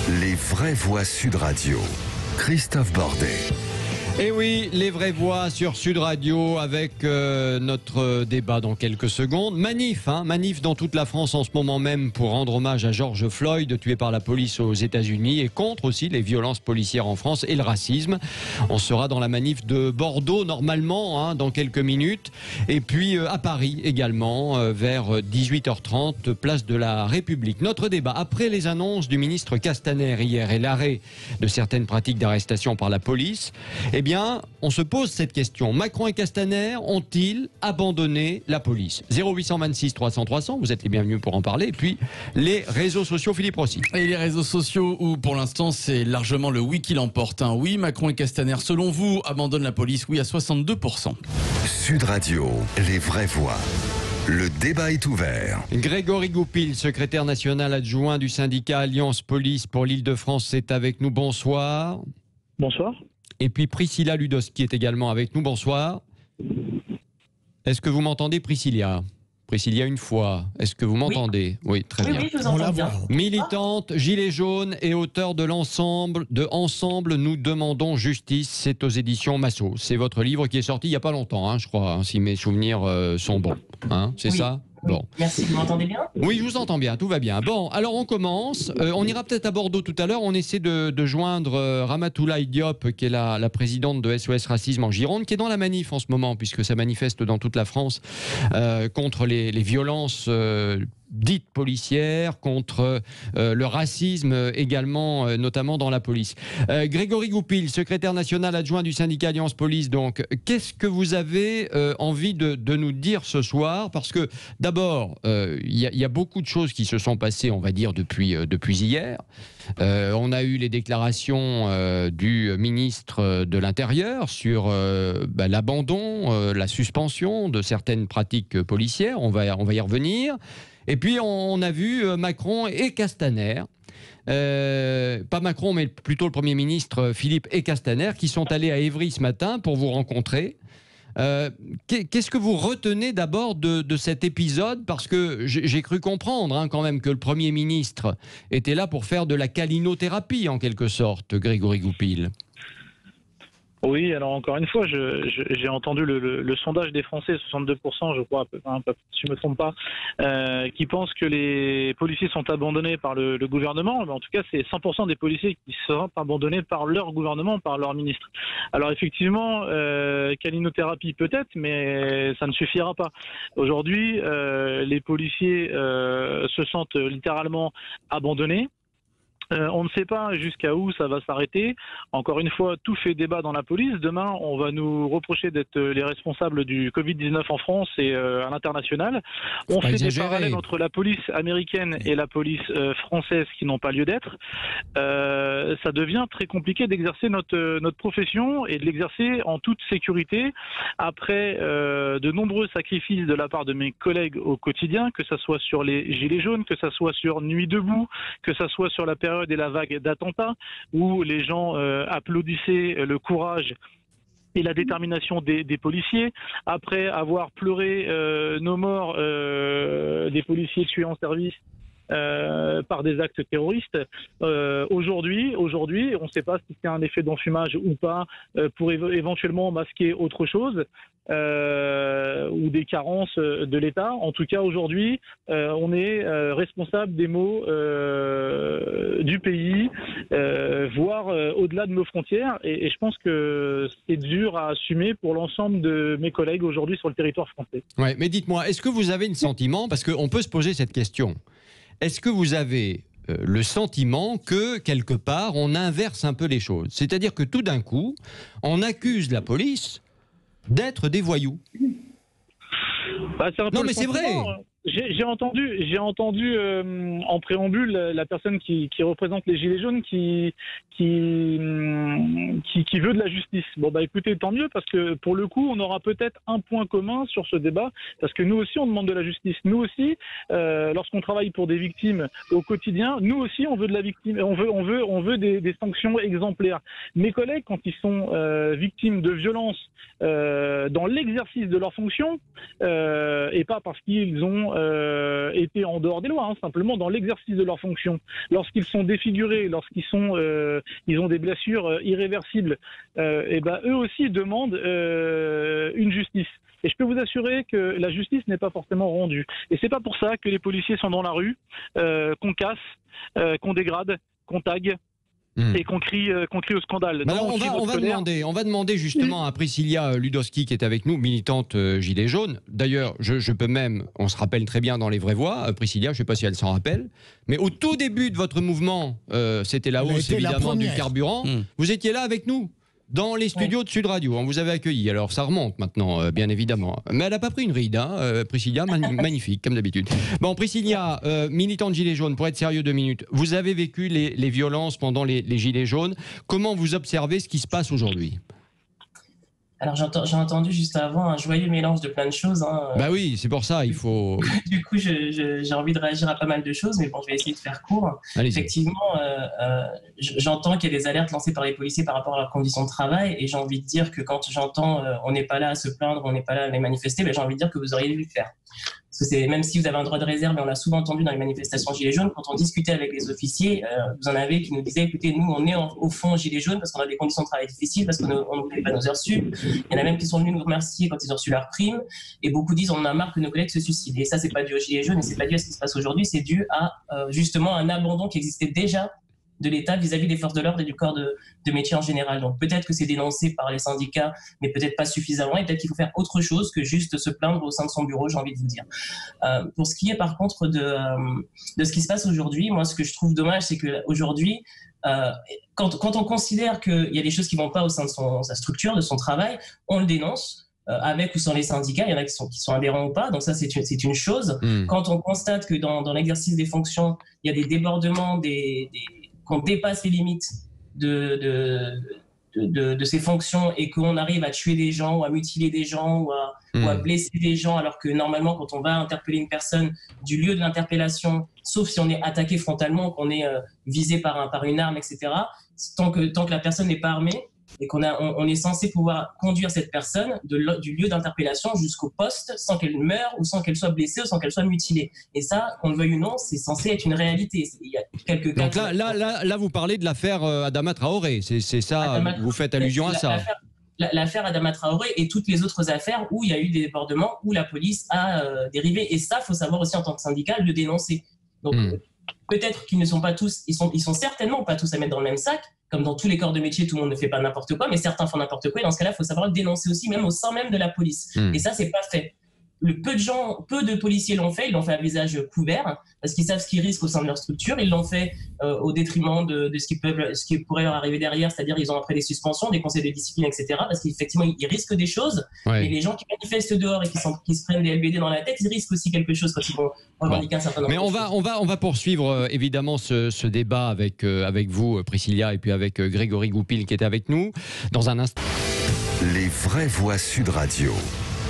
Les vraies voix Sud Radio. Christophe Bordet. Et oui, les vraies voix sur Sud Radio avec notre débat dans quelques secondes. Manif dans toute la France en ce moment même pour rendre hommage à George Floyd, tué par la police aux États-Unis, et contre aussi les violences policières en France et le racisme. On sera dans la manif de Bordeaux normalement dans quelques minutes. Et puis à Paris également vers 18h30, place de la République. Notre débat après les annonces du ministre Castaner hier et l'arrêt de certaines pratiques d'arrestation par la police. Eh bien, on se pose cette question. Macron et Castaner ont-ils abandonné la police ? 0826 300 300, vous êtes les bienvenus pour en parler. Et puis, les réseaux sociaux, Philippe Rossi. Et les réseaux sociaux où, pour l'instant, c'est largement le oui qui l'emporte. Oui, Macron et Castaner, selon vous, abandonnent la police. Oui, à 62%. Sud Radio, les vraies voix. Le débat est ouvert. Grégory Goupil, secrétaire national adjoint du syndicat Alliance Police pour l'Île-de-France, est avec nous. Bonsoir. Bonsoir. Et puis Priscilla Ludowski est également avec nous. Bonsoir. Est-ce que vous m'entendez, Priscilla ? Priscilla, une fois. Est-ce que vous m'entendez ? Oui, très bien. Oui, je vous entends bien. Militante, gilet jaune et auteur de l'ensemble de Ensemble, nous demandons justice. C'est aux éditions Massot. C'est votre livre qui est sorti il n'y a pas longtemps, je crois, si mes souvenirs sont bons. C'est oui. ça ? Oui. Bon. Merci, vous m'entendez bien ? Oui, je vous entends bien, tout va bien. Bon, alors on commence. On ira peut-être à Bordeaux tout à l'heure. On essaie de joindre Ramatoulaye Diop, qui est la présidente de SOS Racisme en Gironde, qui est dans la manif en ce moment, puisque ça manifeste dans toute la France contre les violences dites policières, contre le racisme également, notamment dans la police. Grégory Goupil, secrétaire national adjoint du syndicat Alliance Police, donc, qu'est-ce que vous avez envie de nous dire ce soir ? Parce que, d'abord, il y a beaucoup de choses qui se sont passées, on va dire, depuis hier. On a eu les déclarations du ministre de l'Intérieur sur l'abandon, la suspension de certaines pratiques policières. On va y revenir. Et puis, on a vu Macron et Castaner, pas Macron, mais plutôt le Premier ministre Philippe et Castaner, qui sont allés à Évry ce matin pour vous rencontrer. Qu'est-ce que vous retenez d'abord de cet épisode ? Parce que j'ai cru comprendre quand même que le Premier ministre était là pour faire de la câlinothérapie, en quelque sorte, Grégory Goupil. Oui, alors encore une fois, j'ai entendu le sondage des Français, 62%, je crois, si je ne me trompe pas, qui pensent que les policiers sont abandonnés par le gouvernement. Mais en tout cas, c'est 100% des policiers qui seront abandonnés par leur gouvernement, par leur ministre. Alors effectivement, câlinothérapie peut-être, mais ça ne suffira pas. Aujourd'hui, les policiers se sentent littéralement abandonnés. On ne sait pas jusqu'à où ça va s'arrêter. Encore une fois, tout fait débat dans la police. Demain, on va nous reprocher d'être les responsables du Covid-19 en France et à l'international. On fait des parallèles entre la police américaine et la police française qui n'ont pas lieu d'être. Ça devient très compliqué d'exercer notre profession et de l'exercer en toute sécurité après de nombreux sacrifices de la part de mes collègues au quotidien, que ce soit sur les gilets jaunes, que ce soit sur Nuit debout, que ce soit sur la période et la vague d'attentats où les gens applaudissaient le courage et la détermination des policiers. Après avoir pleuré nos morts des policiers tués en service par des actes terroristes, aujourd'hui, on ne sait pas si c'est un effet d'enfumage ou pas pour éventuellement masquer autre chose ou des carences de l'État. En tout cas, aujourd'hui, on est responsable des maux du pays, voire au-delà de nos frontières. Et je pense que c'est dur à assumer pour l'ensemble de mes collègues aujourd'hui sur le territoire français. Ouais, mais dites-moi, est-ce que vous avez le sentiment, parce qu'on peut se poser cette question, est-ce que vous avez le sentiment que, quelque part, on inverse un peu les choses ? C'est-à-dire que tout d'un coup, on accuse la police d'être des voyous. Non, mais c'est vrai. J'ai entendu en préambule la personne qui représente les Gilets jaunes qui veut de la justice. Bon bah écoutez, tant mieux, parce que pour le coup on aura peut-être un point commun sur ce débat, parce que nous aussi on demande de la justice. Nous aussi, lorsqu'on travaille pour des victimes au quotidien, nous aussi on veut de la victime, on veut des sanctions exemplaires. Mes collègues, quand ils sont victimes de violences dans l'exercice de leurs fonctions, et pas parce qu'ils ont été en dehors des lois, hein, simplement dans l'exercice de leurs fonctions, lorsqu'ils sont défigurés, lorsqu'ils sont, ils ont des blessures irréversibles, et ben eux aussi demandent une justice. Et je peux vous assurer que la justice n'est pas forcément rendue. Et c'est pas pour ça que les policiers sont dans la rue, qu'on casse, qu'on dégrade, qu'on tague. Et qu'on crie au scandale. Alors on va demander justement à Priscilla Ludowski qui est avec nous, militante Gilets jaunes. D'ailleurs, je peux même, on se rappelle très bien dans Les Vraies Voix, Priscilla, je ne sais pas si elle s'en rappelle, mais au tout début de votre mouvement, c'était la hausse évidemment du carburant, vous étiez là avec nous dans les studios de Sud Radio, on vous avait accueilli. Alors ça remonte maintenant, bien évidemment. Mais elle n'a pas pris une ride, hein, Priscilla, magnifique, comme d'habitude. Bon, Priscilla, militante Gilets jaunes, pour être sérieux 2 minutes, vous avez vécu les violences pendant les Gilets jaunes. Comment vous observez ce qui se passe aujourd'hui ? Alors j'ai entendu juste avant un joyeux mélange de plein de choses. Hein. Bah oui, c'est pour ça, il faut... Du coup, j'ai envie de réagir à pas mal de choses, mais bon, je vais essayer de faire court. Effectivement, j'entends qu'il y a des alertes lancées par les policiers par rapport à leurs conditions de travail, et j'ai envie de dire que quand j'entends on n'est pas là à se plaindre, on n'est pas là à les manifester, ben, j'ai envie de dire que vous auriez dû le faire. Parce que même si vous avez un droit de réserve, et on l'a souvent entendu dans les manifestations Gilets jaunes, quand on discutait avec les officiers, vous en avez qui nous disaient, écoutez, nous on est au fond Gilets jaunes parce qu'on a des conditions de travail difficiles, parce qu'on ne paye pas nos heures sup. Il y en a même qui sont venus nous remercier quand ils ont reçu leur prime, et beaucoup disent on en a marre que nos collègues se suicident. Et ça, c'est pas dû aux Gilets jaunes, et c'est pas dû à ce qui se passe aujourd'hui, c'est dû à justement un abandon qui existait déjà de l'État vis-à-vis des forces de l'ordre et du corps de métier en général. Donc peut-être que c'est dénoncé par les syndicats, mais peut-être pas suffisamment, et peut-être qu'il faut faire autre chose que juste se plaindre au sein de son bureau, j'ai envie de vous dire. Pour ce qui est par contre de ce qui se passe aujourd'hui, moi ce que je trouve dommage, c'est qu'aujourd'hui, quand on considère qu'il y a des choses qui ne vont pas au sein de sa structure, de son travail, on le dénonce. Avec ou sans les syndicats, il y en a qui sont adhérents ou pas, donc ça c'est une chose. Quand on constate que dans l'exercice des fonctions, il y a des débordements, qu'on dépasse les limites de ces fonctions et qu'on arrive à tuer des gens ou à mutiler des gens ou à blesser des gens, alors que normalement quand on va interpeller une personne du lieu de l'interpellation, sauf si on est attaqué frontalement, qu'on est visé par une arme, etc., tant que la personne n'est pas armée, et on est censé pouvoir conduire cette personne du lieu d'interpellation jusqu'au poste sans qu'elle meure ou sans qu'elle soit blessée ou sans qu'elle soit mutilée. Et ça, qu'on le veuille ou non, c'est censé être une réalité. Il y a quelques cas. Donc là, vous parlez de l'affaire Adama Traoré. C'est ça, vous faites allusion à ça. L'affaire Adama Traoré et toutes les autres affaires où il y a eu des débordements, où la police a dérivé. Et ça, il faut savoir aussi en tant que syndicat le dénoncer. Donc peut-être qu'ils ne sont pas tous, ils sont certainement pas tous à mettre dans le même sac. Comme dans tous les corps de métier, tout le monde ne fait pas n'importe quoi, mais certains font n'importe quoi. Et dans ce cas-là, il faut savoir le dénoncer aussi, même au sein même de la police. Et ça, c'est pas fait. Peu de policiers l'ont fait. Ils l'ont fait à visage couvert parce qu'ils savent ce qu'ils risquent au sein de leur structure. Ils l'ont fait au détriment de ce qui pourrait leur arriver derrière, c'est-à-dire ils ont après des suspensions, des conseils de discipline, etc. Parce qu'effectivement, ils risquent des choses. Et les gens qui manifestent dehors et qui se prennent des LBD dans la tête, ils risquent aussi quelque chose quand ils vont revendiquer un certain nombre de choses. Mais on va poursuivre évidemment ce débat avec vous, Priscilla, et puis avec Grégory Goupil qui est avec nous dans un instant. Les vraies voix Sud Radio.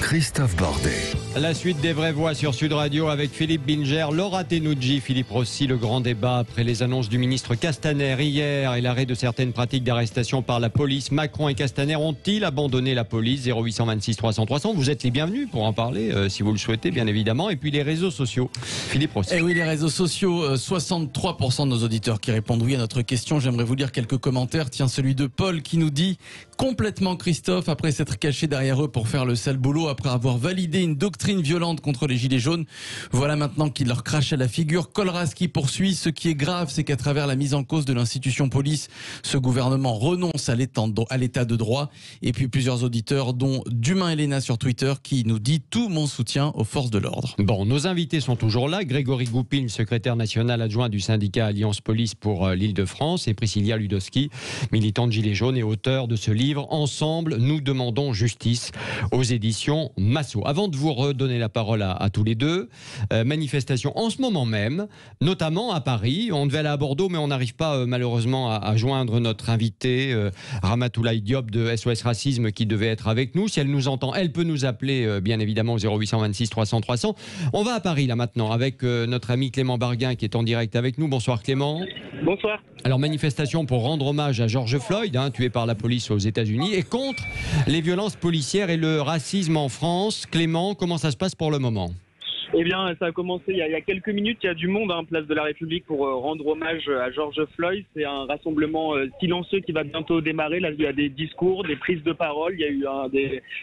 Christophe Bordet. La suite des vraies voix sur Sud Radio avec Philippe Binger, Laura Tenucci, Philippe Rossi. Le grand débat après les annonces du ministre Castaner hier et l'arrêt de certaines pratiques d'arrestation par la police. Macron et Castaner ont-ils abandonné la police? 0826 300 300. Vous êtes les bienvenus pour en parler si vous le souhaitez, bien évidemment. Et puis les réseaux sociaux. Philippe Rossi. Eh oui, les réseaux sociaux. 63% de nos auditeurs qui répondent oui à notre question. J'aimerais vous lire quelques commentaires. Tiens, celui de Paul qui nous dit complètement Christophe après s'être caché derrière eux pour faire le sale boulot. Après avoir validé une doctrine violente contre les Gilets jaunes, voilà maintenant qu'il leur crache à la figure. Colras qui poursuit. Ce qui est grave, c'est qu'à travers la mise en cause de l'institution police, ce gouvernement renonce à l'état de droit. Et puis plusieurs auditeurs, dont Dumain Elena sur Twitter, qui nous dit tout mon soutien aux forces de l'ordre. Bon, nos invités sont toujours là. Grégory Goupil, secrétaire national adjoint du syndicat Alliance Police pour l'Île-de-France, et Priscilla Ludowski, militante Gilets jaunes et auteure de ce livre. Ensemble, nous demandons justice, aux éditions Massot. Avant de vous redonner la parole à tous les deux, manifestation en ce moment même, notamment à Paris. On devait aller à Bordeaux, mais on n'arrive pas malheureusement à joindre notre invitée Ramatoulaye Diop de SOS Racisme qui devait être avec nous. Si elle nous entend, elle peut nous appeler bien évidemment au 0826 300 300. On va à Paris là maintenant avec notre ami Clément Barguin qui est en direct avec nous. Bonsoir Clément. Bonsoir. Alors manifestation pour rendre hommage à George Floyd, tué par la police aux États-Unis, et contre les violences policières et le racisme en France. Clément, comment ça se passe pour le moment ? Eh bien, ça a commencé il y a quelques minutes. Il y a du monde, place de la République, pour rendre hommage à George Floyd. C'est un rassemblement silencieux qui va bientôt démarrer. Là, il y a des discours, des prises de parole. Il y a eu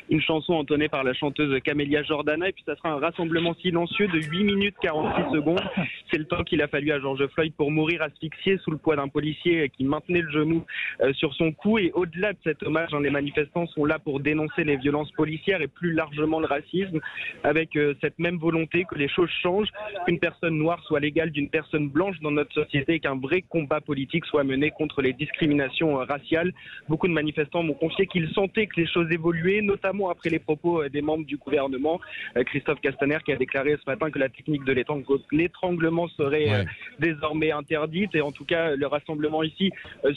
une chanson entonnée par la chanteuse Camélia Jordana. Et puis, ça sera un rassemblement silencieux de 8 minutes 46 secondes. C'est le temps qu'il a fallu à George Floyd pour mourir asphyxié sous le poids d'un policier qui maintenait le genou sur son cou. Et au-delà de cet hommage, les manifestants sont là pour dénoncer les violences policières et plus largement le racisme, avec cette même volonté que les choses changent, qu'une personne noire soit l'égale d'une personne blanche dans notre société et qu'un vrai combat politique soit mené contre les discriminations raciales. Beaucoup de manifestants m'ont confié qu'ils sentaient que les choses évoluaient, notamment après les propos des membres du gouvernement. Christophe Castaner qui a déclaré ce matin que la technique de l'étranglement serait désormais interdite. Et en tout cas, le rassemblement ici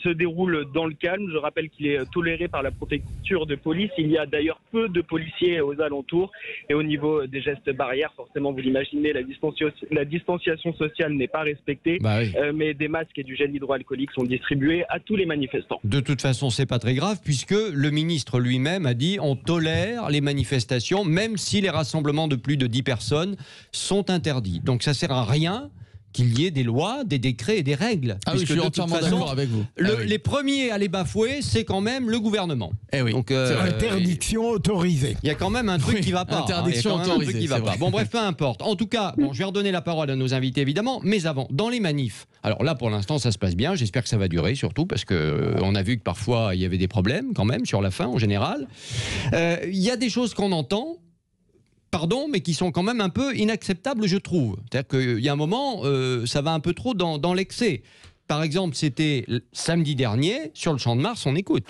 se déroule dans le calme. Je rappelle qu'il est toléré par la préfecture de police. Il y a d'ailleurs peu de policiers aux alentours. Et au niveau des gestes barrières, forcément, vous l'imaginez, la distanciation sociale n'est pas respectée. Mais des masques et du gel hydroalcoolique sont distribués à tous les manifestants. De toute façon, c'est pas très grave puisque le ministre lui-même a dit on tolère les manifestations même si les rassemblements de plus de 10 personnes sont interdits. Donc ça sert à rien qu'il y ait des lois, des décrets et des règles. Ah oui, je suis entièrement d'accord avec vous. Les premiers à les bafouer, c'est quand même le gouvernement. Donc, interdiction autorisée. Il y a quand même un truc qui ne va pas. Interdiction autorisée. Bon, bref, peu importe. En tout cas, je vais redonner la parole à nos invités, évidemment. Mais avant, dans les manifs, alors là, pour l'instant, ça se passe bien. J'espère que ça va durer, surtout parce qu'on a vu que parfois, il y avait des problèmes, quand même, sur la fin, en général. Il y a des choses qu'on entend, mais qui sont quand même un peu inacceptables, je trouve. C'est-à-dire qu'il y a un moment, ça va un peu trop dans l'excès. Par exemple, c'était samedi dernier, sur le Champ de Mars, on écoute.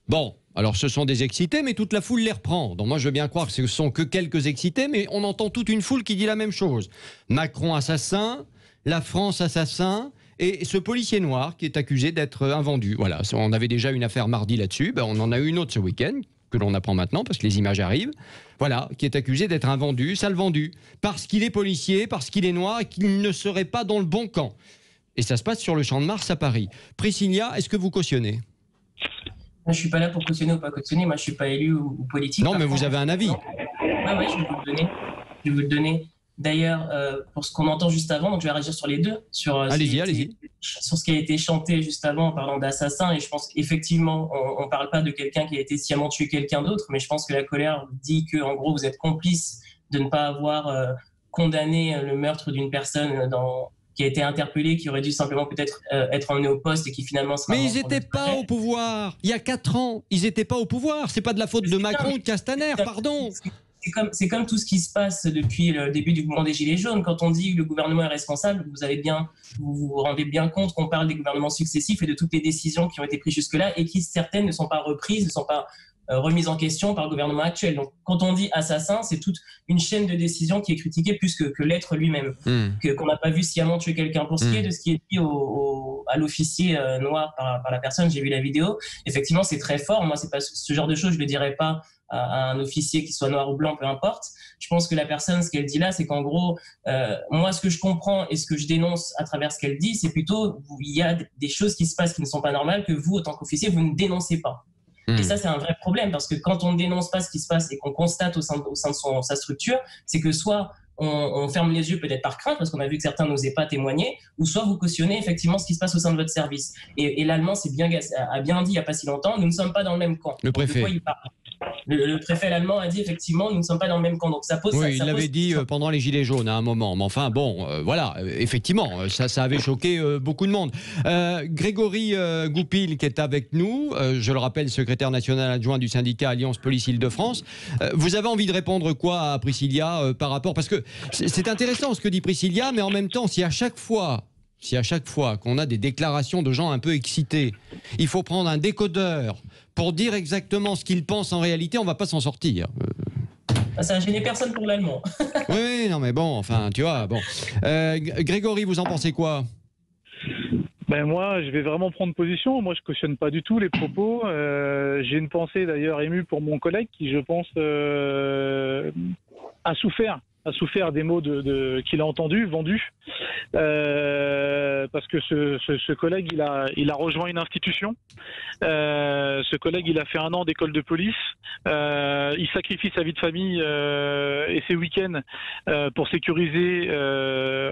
Bon, alors ce sont des excités, mais toute la foule les reprend. Donc moi je veux bien croire que ce ne sont que quelques excités, mais on entend toute une foule qui dit la même chose. Macron assassin, la France assassin, et ce policier noir qui est accusé d'être invendu. Voilà, on avait déjà une affaire mardi là-dessus, on en a eu une autre ce week-end, que l'on apprend maintenant parce que les images arrivent. Voilà, qui est accusé d'être invendu, sale vendu, parce qu'il est policier, parce qu'il est noir et qu'il ne serait pas dans le bon camp. Et ça se passe sur le Champ de Mars à Paris. Priscilla, est-ce que vous cautionnez ? Moi, je suis pas là pour cautionner ou pas cautionner. Moi, je suis pas élu ou politique. Non, mais vous avez un avis. Oui, je vais vous le donner. Je vais vous le donner. D'ailleurs, pour ce qu'on entend juste avant, donc je vais réagir sur les deux. Allez-y. Sur ce qui a été chanté juste avant en parlant d'assassin. Et je pense effectivement, on parle pas de quelqu'un qui a été sciemment tué quelqu'un d'autre, mais je pense que la colère dit que, en gros, vous êtes complice de ne pas avoir condamné le meurtre d'une personne qui a été interpellé, qui aurait dû simplement peut-être être emmené au poste et qui finalement... Mais ils n'étaient pas au pouvoir. Il y a 4 ans, ils n'étaient pas au pouvoir. C'est pas de la faute de Macron ou de Castaner, pardon. C'est comme tout ce qui se passe depuis le début du mouvement des Gilets jaunes. Quand on dit que le gouvernement est responsable, vous vous rendez bien compte qu'on parle des gouvernements successifs et de toutes les décisions qui ont été prises jusque-là et qui, certaines, ne sont pas reprises, ne sont pas remise en question par le gouvernement actuel. Donc, quand on dit assassin, c'est toute une chaîne de décisions qui est critiquée plus que l'être lui-même. Qu'on n'a pas vu sciemment tuer quelqu'un. Pour ce qui est de ce qui est dit à l'officier noir par la personne, j'ai vu la vidéo, effectivement, c'est très fort. Moi, c'est pas ce genre de choses, je ne le dirais pas à un officier qui soit noir ou blanc, peu importe. Je pense que la personne, ce qu'elle dit là, c'est qu'en gros, moi, ce que je comprends et ce que je dénonce à travers ce qu'elle dit, c'est plutôt, il y a des choses qui se passent qui ne sont pas normales, que vous, en tant qu'officier, vous ne dénoncez pas. Et ça, c'est un vrai problème, parce que quand on ne dénonce pas ce qui se passe et qu'on constate au sein de sa structure, c'est que soit on ferme les yeux peut-être par crainte, parce qu'on a vu que certains n'osaient pas témoigner, ou soit vous cautionnez effectivement ce qui se passe au sein de votre service. Et l'Allemand a bien dit il n'y a pas si longtemps, nous ne sommes pas dans le même camp. Le préfet. De quoi il parle ? Le préfet allemand a dit effectivement nous ne sommes pas dans le même camp, donc ça pose. Oui, il l'avait dit pendant les Gilets jaunes à un moment, mais enfin bon, voilà, effectivement, ça avait choqué beaucoup de monde. Grégory Goupil qui est avec nous, je le rappelle, secrétaire national adjoint du syndicat Alliance Police Île-de-France. Vous avez envie de répondre quoi à Priscilla par rapport, parce que c'est intéressant ce que dit Priscilla, mais en même temps, si à chaque fois qu'on a des déclarations de gens un peu excités, il faut prendre un décodeur pour dire exactement ce qu'ils pensent en réalité, on ne va pas s'en sortir. Ça n'a gêné personne pour l'allemand. Oui, non mais bon, enfin, tu vois, bon. Grégory, vous en pensez quoi ? Moi, je vais vraiment prendre position. Moi, je cautionne pas du tout les propos. J'ai une pensée d'ailleurs émue pour mon collègue qui, je pense, a souffert a souffert des mots qu'il a entendus, vendus, parce que ce collègue, il a rejoint une institution. Ce collègue, il a fait 1 an d'école de police. Il sacrifie sa vie de famille et ses week-ends pour sécuriser,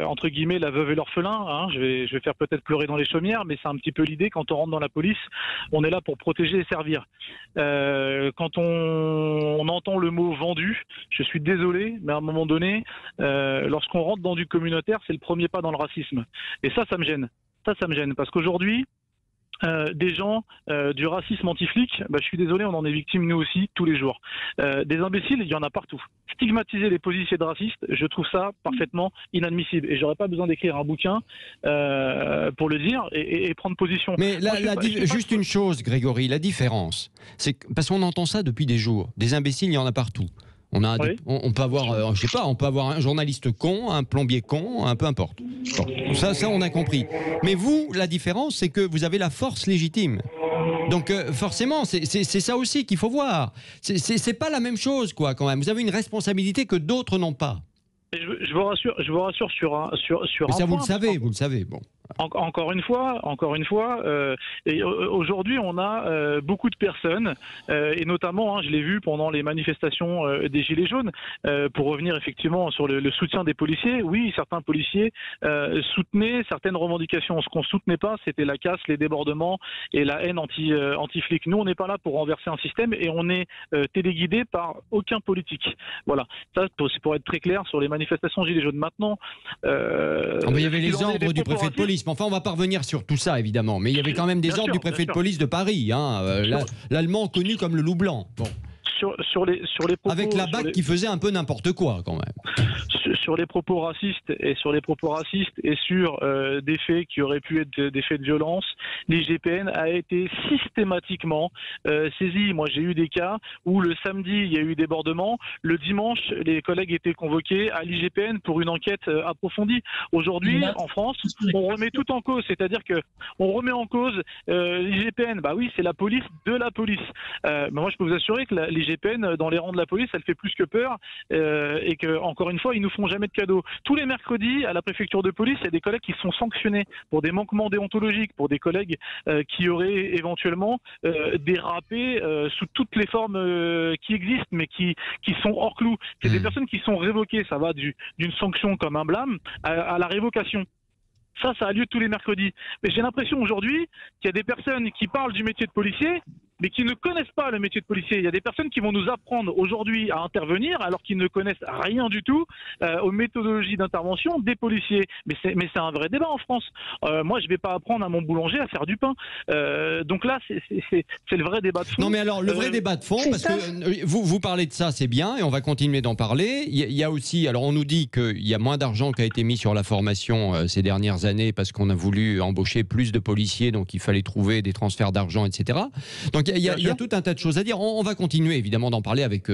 entre guillemets, la veuve et l'orphelin. Hein. Je vais faire peut-être pleurer dans les chaumières, mais c'est un petit peu l'idée. Quand on rentre dans la police, on est là pour protéger et servir. Quand on entend le mot vendu, je suis désolé, mais à un moment donné, lorsqu'on rentre dans du communautaire, c'est le premier pas dans le racisme. Et ça me gêne. Ça me gêne, parce qu'aujourd'hui, des gens du racisme anti-flic, je suis désolé, on en est victime nous aussi tous les jours. Des imbéciles, il y en a partout. Stigmatiser les policiers de racistes, je trouve ça parfaitement inadmissible. Et j'aurais pas besoin d'écrire un bouquin pour le dire et prendre position. Mais juste une chose, Grégory, la différence, c'est parce qu'on entend ça depuis des jours. Des imbéciles, il y en a partout. On peut avoir, je sais pas, on peut avoir un journaliste con, un plombier con, peu importe. Bon, ça, on a compris. Mais vous, la différence, c'est que vous avez la force légitime. Donc forcément, c'est ça aussi qu'il faut voir. C'est pas la même chose, quoi, quand même. Vous avez une responsabilité que d'autres n'ont pas. Je vous rassure sur un Mais ça, point. vous le savez. Bon. Encore une fois, et aujourd'hui on a beaucoup de personnes, et notamment, je l'ai vu pendant les manifestations des Gilets jaunes, pour revenir effectivement sur le soutien des policiers. Oui, certains policiers soutenaient certaines revendications. Ce qu'on soutenait pas, c'était la casse, les débordements et la haine anti-flic. Nous, on n'est pas là pour renverser un système et on est téléguidé par aucun politique. Voilà, ça c'est pour être très clair sur les manifestations Gilets jaunes. Maintenant, il y avait les ordres du préfet de police. Enfin, on va pas revenir sur tout ça, évidemment. Mais il y avait quand même des ordres du préfet de police de Paris. L'allemand connu comme le loup blanc. Bon. Sur les propos, avec la BAC qui faisait un peu n'importe quoi, quand même. Sur les propos racistes et sur des faits qui auraient pu être des faits de violence, l'IGPN a été systématiquement saisie. Moi, j'ai eu des cas où le samedi, il y a eu débordement. Le dimanche, les collègues étaient convoqués à l'IGPN pour une enquête approfondie. Aujourd'hui, en France, on remet tout en cause. C'est-à-dire que on remet en cause l'IGPN. Bah oui, c'est la police de la police. Mais moi, je peux vous assurer que l'IGPN, dans les rangs de la police, elle fait plus que peur et que, encore une fois, ils nous font jamais de cadeaux. Tous les mercredis, à la préfecture de police, il y a des collègues qui sont sanctionnés pour des manquements déontologiques, pour des collègues qui auraient éventuellement dérapé sous toutes les formes qui existent, mais qui sont hors clou. C'est des personnes qui sont révoquées. Ça va d'une sanction comme un blâme à la révocation. Ça a lieu tous les mercredis. Mais j'ai l'impression aujourd'hui qu'il y a des personnes qui parlent du métier de policier, mais qui ne connaissent pas le métier de policier. Il y a des personnes qui vont nous apprendre aujourd'hui à intervenir alors qu'ils ne connaissent rien du tout aux méthodologies d'intervention des policiers. Mais c'est un vrai débat en France. Moi, je ne vais pas apprendre à mon boulanger à faire du pain. Donc là, c'est le vrai débat de fond. Non, mais alors, le vrai débat de fond, parce que vous parlez de ça, c'est bien, et on va continuer d'en parler. Il y a aussi, alors on nous dit qu'il y a moins d'argent qui a été mis sur la formation ces dernières années parce qu'on a voulu embaucher plus de policiers, donc il fallait trouver des transferts d'argent, etc. Donc il y a tout un tas de choses à dire. On va continuer évidemment d'en parler avec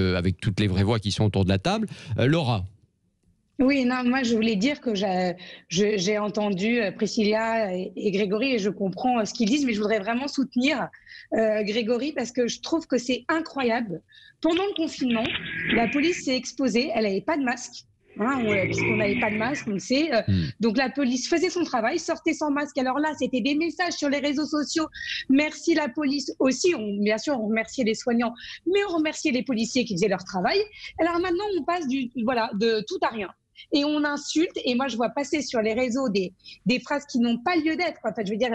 toutes les vraies voix qui sont autour de la table. Laura. Oui, non, moi je voulais dire que j'ai entendu Priscilla et Grégory et je comprends ce qu'ils disent, mais je voudrais vraiment soutenir Grégory parce que je trouve que c'est incroyable. Pendant le confinement, la police s'est exposée, elle n'avait pas de masque. Puisqu'on n'avait pas de masque, on le sait. Donc la police faisait son travail, sortait sans masque. Alors là, c'était des messages sur les réseaux sociaux. Merci la police aussi. Bien sûr, on remerciait les soignants, mais on remerciait les policiers qui faisaient leur travail. Alors maintenant, on passe de tout à rien. Et on insulte, et moi je vois passer sur les réseaux des phrases qui n'ont pas lieu d'être. Enfin, je veux dire,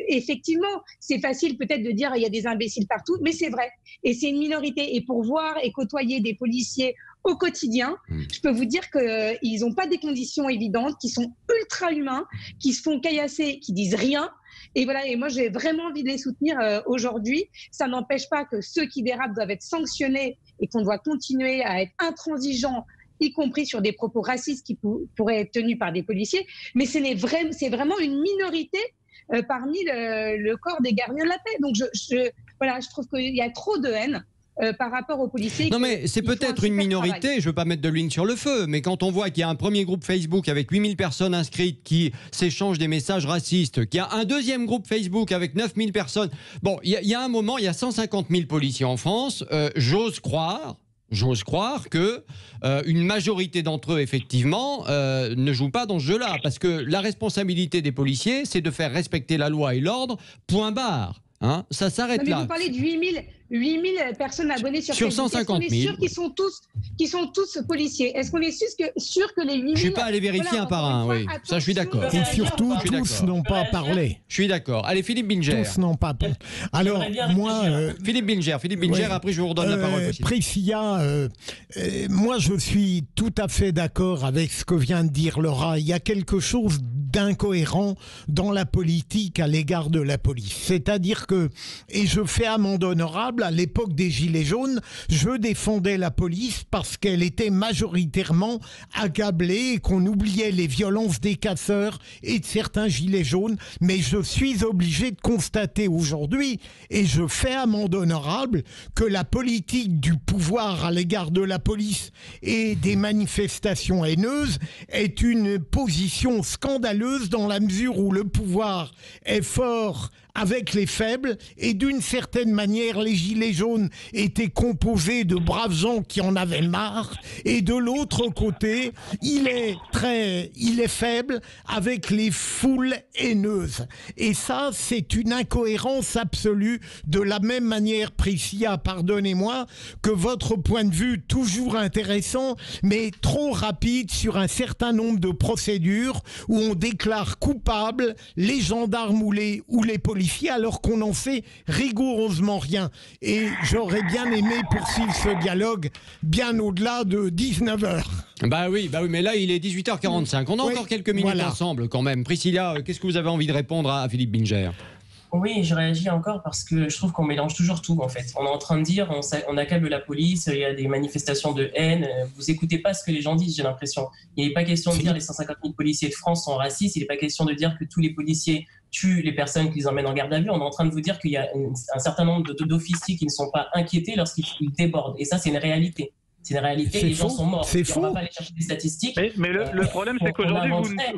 effectivement, c'est facile peut-être de dire il y a des imbéciles partout, mais c'est vrai. Et c'est une minorité. Et pour voir et côtoyer des policiers au quotidien, je peux vous dire qu'ils n'ont pas des conditions évidentes, qui sont ultra humains, qui se font caillasser, qui disent rien. Et voilà, et moi j'ai vraiment envie de les soutenir aujourd'hui. Ça n'empêche pas que ceux qui dérapent doivent être sanctionnés et qu'on doit continuer à être intransigeants, y compris sur des propos racistes qui pourraient être tenus par des policiers. Mais c'est vraiment une minorité parmi le corps des gardiens de la paix. Donc je trouve qu'il y a trop de haine par rapport aux policiers. Non mais c'est peut-être une minorité, je ne veux pas mettre de l'huile sur le feu, mais quand on voit qu'il y a un premier groupe Facebook avec 8000 personnes inscrites qui s'échangent des messages racistes, qu'il y a un deuxième groupe Facebook avec 9000 personnes, bon, il y a un moment, il y a 150 000 policiers en France, j'ose croire, j'ose croire que une majorité d'entre eux, effectivement, ne jouent pas dans ce jeu-là. Parce que la responsabilité des policiers, c'est de faire respecter la loi et l'ordre, point barre. Hein, ça s'arrête là. Vous parlez de 8 000 personnes abonnées sur Facebook. 150 000. Est-ce qu'on est sûr qu'ils sont tous policiers? Est-ce qu'on est sûr que les 8 000... Je ne vais pas aller vérifier un par un, oui. Ça, je suis d'accord. Et surtout, tous n'ont pas parlé. Je suis d'accord. Allez, Philippe Bilger. Tous n'ont pas parlé. Alors, moi... Philippe Bilger, oui. Après je vous redonne la parole. Priscilla, moi je suis tout à fait d'accord avec ce que vient de dire Laura. Il y a quelque chose d'incohérent dans la politique à l'égard de la police. C'est-à-dire que, et je fais amende honorable, à l'époque des Gilets jaunes, je défendais la police parce qu'elle était majoritairement accablée et qu'on oubliait les violences des casseurs et de certains Gilets jaunes. Mais je suis obligé de constater aujourd'hui, et je fais amende honorable, que la politique du pouvoir à l'égard de la police et des manifestations haineuses est une position scandaleuse dans la mesure où le pouvoir est fort avec les faibles, et d'une certaine manière les Gilets jaunes étaient composés de braves gens qui en avaient marre, et de l'autre côté il est faible avec les foules haineuses, et ça c'est une incohérence absolue. De la même manière, Priscilla, pardonnez-moi, que votre point de vue toujours intéressant mais trop rapide sur un certain nombre de procédures où on déclare coupables les gendarmes ou les policiers alors qu'on n'en fait rigoureusement rien. Et j'aurais bien aimé poursuivre ce dialogue bien au-delà de 19h. Bah oui, mais là il est 18h45. On a encore quelques minutes ensemble quand même. Priscilla, qu'est-ce que vous avez envie de répondre à Philippe Bilger? Oui, je réagis encore parce que je trouve qu'on mélange toujours tout en fait. On est en train de dire, on accable la police, il y a des manifestations de haine. Vous écoutez pas ce que les gens disent, j'ai l'impression. Il n'est pas question de dire les 150 000 policiers de France sont racistes, il n'est pas question de dire que tous les policiers tuent les personnes qu'ils emmènent en garde à vue. On est en train de vous dire qu'il y a un certain nombre d'officiers qui ne sont pas inquiétés lorsqu'ils débordent. Et ça, c'est une réalité. C'est une réalité, les gens sont morts. On ne va pas aller chercher des statistiques. Mais le problème, c'est qu'aujourd'hui,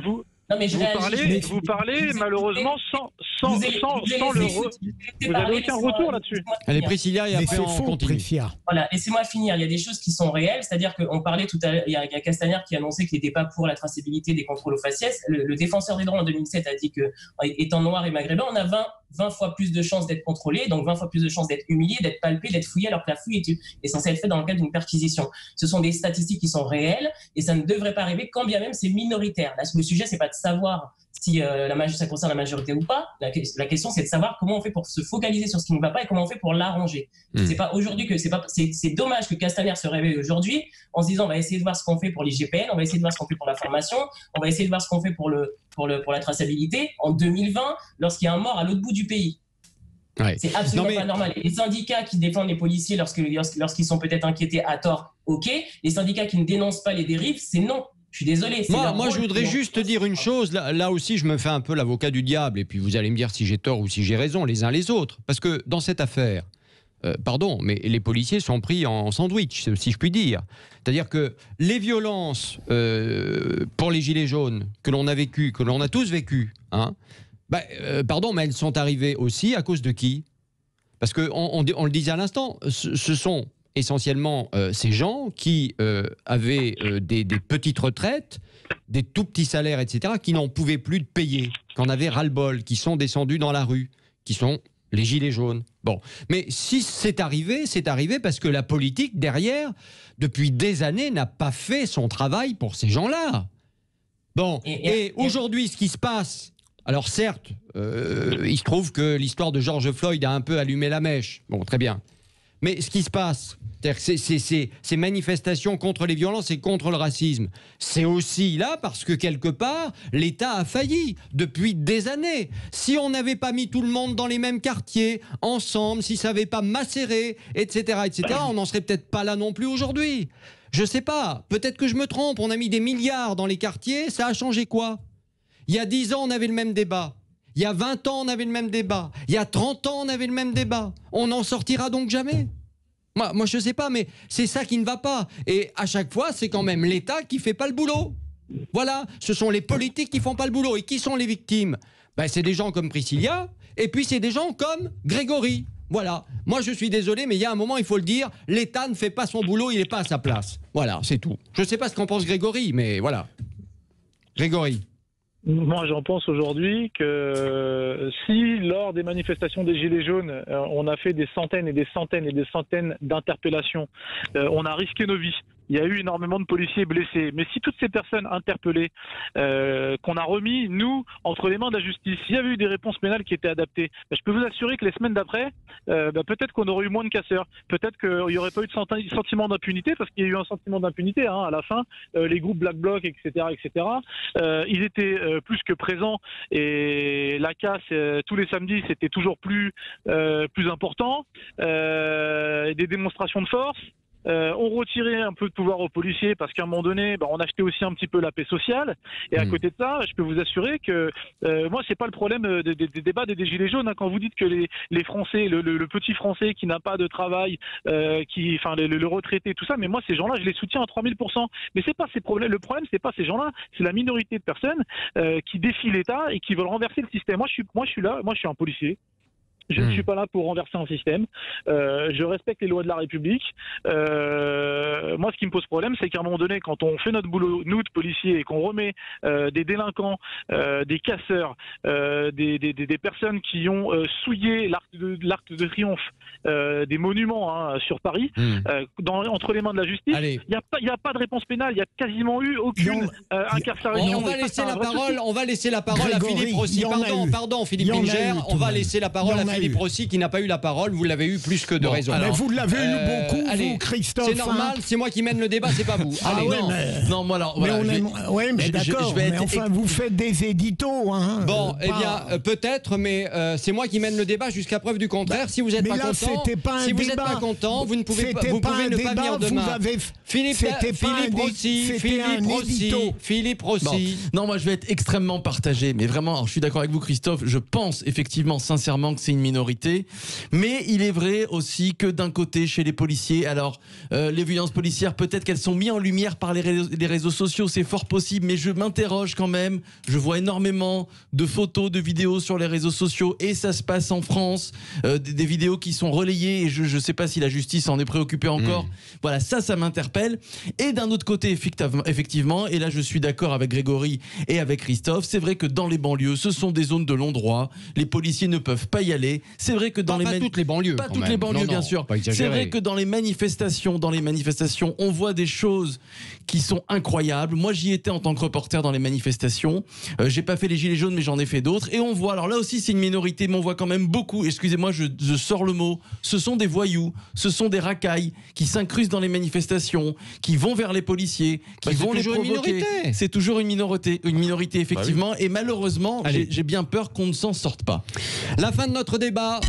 vous parlez malheureusement sans vous n'avez aucun retour là-dessus. Allez, Priscilla, et après on continue. Voilà, laissez-moi finir. Il y a des choses qui sont réelles, c'est-à-dire qu'on parlait tout à l'heure, il y a Castaner qui a annoncé qu'il n'était pas pour la traçabilité des contrôles aux faciès. Le défenseur des droits en 2007 a dit que, étant noir et maghrébin, on a 20 fois plus de chances d'être contrôlé, donc 20 fois plus de chances d'être humilié, d'être palpé, d'être fouillé, alors que la fouille est censée être faite dans le cadre d'une perquisition. Ce sont des statistiques qui sont réelles et ça ne devrait pas arriver, quand bien même c'est minoritaire. Là, le sujet, c'est pas de savoir si ça concerne la majorité ou pas. La question, c'est de savoir comment on fait pour se focaliser sur ce qui ne va pas et comment on fait pour l'arranger. C'est pas aujourd'hui que c'est dommage que Castaner se réveille aujourd'hui en se disant on va essayer de voir ce qu'on fait pour l'IGPN, on va essayer de voir ce qu'on fait pour la formation, on va essayer de voir ce qu'on fait pour la traçabilité en 2020 lorsqu'il y a un mort à l'autre bout du pays. Ouais. C'est absolument pas normal. Les syndicats qui défendent les policiers lorsqu'ils sont peut-être inquiétés à tort, ok. Les syndicats qui ne dénoncent pas les dérives, c'est non. Je suis désolé. Moi, je voudrais juste dire une chose. Là aussi, je me fais un peu l'avocat du diable. Et puis, vous allez me dire si j'ai tort ou si j'ai raison, les uns les autres. Parce que dans cette affaire, pardon, mais les policiers sont pris en sandwich, si je puis dire. C'est-à-dire que les violences pour les Gilets jaunes que l'on a vécues, que l'on a tous vécues, hein, pardon, mais elles sont arrivées aussi à cause de qui? Parce qu'on le disait à l'instant, ce sont essentiellement ces gens qui avaient des petites retraites, des tout petits salaires, etc., qui n'en pouvaient plus de payer, qui en avaient ras-le-bol, qui sont descendus dans la rue, qui sont les Gilets jaunes. Bon, mais si c'est arrivé parce que la politique, derrière, depuis des années, n'a pas fait son travail pour ces gens-là. Bon, et aujourd'hui, ce qui se passe... Alors certes, il se trouve que l'histoire de George Floyd a un peu allumé la mèche. Bon, très bien. Mais ce qui se passe, ces manifestations contre les violences et contre le racisme, c'est aussi là parce que quelque part, l'État a failli depuis des années. Si on n'avait pas mis tout le monde dans les mêmes quartiers, ensemble, si ça n'avait pas macéré, etc., on n'en serait peut-être pas là non plus aujourd'hui. Je sais pas, peut-être que je me trompe, on a mis des milliards dans les quartiers, ça a changé quoi? Il y a 10 ans, on avait le même débat. Il y a 20 ans, on avait le même débat. Il y a 30 ans, on avait le même débat. On n'en sortira donc jamais. Moi, je ne sais pas, mais c'est ça qui ne va pas. Et à chaque fois, c'est quand même l'État qui ne fait pas le boulot. Voilà, ce sont les politiques qui ne font pas le boulot. Et qui sont les victimes? C'est des gens comme Priscilla, et puis c'est des gens comme Grégory. Voilà. Moi, je suis désolé, mais il y a un moment, il faut le dire, l'État ne fait pas son boulot, il n'est pas à sa place. Voilà, c'est tout. Je ne sais pas ce qu'en pense Grégory, mais voilà. Grégory. Moi, j'en pense aujourd'hui que si, lors des manifestations des Gilets jaunes, on a fait des centaines et des centaines et des centaines d'interpellations, on a risqué nos vies. Il y a eu énormément de policiers blessés. Mais si toutes ces personnes interpellées, qu'on a remis, nous, entre les mains de la justice, s'il y avait eu des réponses pénales qui étaient adaptées, je peux vous assurer que les semaines d'après, peut-être qu'on aurait eu moins de casseurs. Peut-être qu'il n'y aurait pas eu de sentiment d'impunité, parce qu'il y a eu un sentiment d'impunité à la fin. Les groupes Black Bloc, etc., ils étaient plus que présents. Et la casse, tous les samedis, c'était toujours plus important. Des démonstrations de force. On retirait un peu de pouvoir aux policiers parce qu'à un moment donné, on achetait aussi un petit peu la paix sociale. Et à côté de ça, je peux vous assurer que moi, c'est pas le problème des débats des Gilets jaunes. Quand vous dites que les Français, le petit Français qui n'a pas de travail, le retraité, tout ça, mais moi, ces gens-là, je les soutiens à 3000%. Mais c'est pas ces problèmes. Le problème, c'est pas ces gens-là, c'est la minorité de personnes qui défient l'État et qui veulent renverser le système. Moi, je suis un policier. Je ne suis pas là pour renverser un système. Je respecte les lois de la République. Moi, ce qui me pose problème, c'est qu'à un moment donné, quand on fait notre boulot, nous, de policiers, et qu'on remet des délinquants, des casseurs, des personnes qui ont souillé l'Arc de Triomphe, des monuments sur Paris, entre les mains de la justice, il n'y a pas de réponse pénale. Il n'y a quasiment eu aucune incarcération. On va laisser la parole à Philippe Rossi. Pardon, Philippe Ringer. On va laisser la parole à Philippe Rossi qui n'a pas eu la parole. Vous l'avez eu plus que de raison. Mais vous l'avez eu beaucoup, vous, Christophe. C'est normal, c'est moi qui mène le débat, c'est pas vous. Non, moi alors. Voilà, mais d'accord. Mais enfin, vous faites des éditos. Bon, eh bien, peut-être, mais c'est moi qui mène le débat jusqu'à preuve du contraire. Si vous n'êtes pas content, vous ne pouvez pas ne pas venir demain. Philippe Rossi. Non, moi je vais être extrêmement partagé, mais vraiment, alors, je suis d'accord avec vous, Christophe. Je pense effectivement, sincèrement, que c'est une minorité, mais il est vrai aussi que d'un côté, chez les policiers, alors les violences policières, peut-être qu'elles sont mises en lumière par les réseaux sociaux, c'est fort possible, mais je m'interroge quand même. Je vois énormément de photos, de vidéos sur les réseaux sociaux, et ça se passe en France, des vidéos qui sont relayées, et je ne sais pas si la justice en est préoccupée encore. Voilà, ça m'interpelle. Et d'un autre côté, effectivement, et là je suis d'accord avec Grégory et avec Christophe, c'est vrai que dans les banlieues, ce sont des zones de long droit, les policiers ne peuvent pas y aller. C'est vrai que dans pas toutes les banlieues, bien sûr. C'est vrai que dans les manifestations, on voit des choses qui sont incroyables. Moi, j'y étais en tant que reporter dans les manifestations. J'ai pas fait les Gilets jaunes, mais j'en ai fait d'autres. Et on voit, alors là aussi, c'est une minorité, mais on voit quand même beaucoup. Excusez-moi, je sors le mot. Ce sont des voyous, ce sont des racailles qui s'incrustent dans les manifestations, qui vont vers les policiers, qui vont les provoquer. C'est toujours une minorité effectivement. Et malheureusement, j'ai bien peur qu'on ne s'en sorte pas. La fin de notre débat.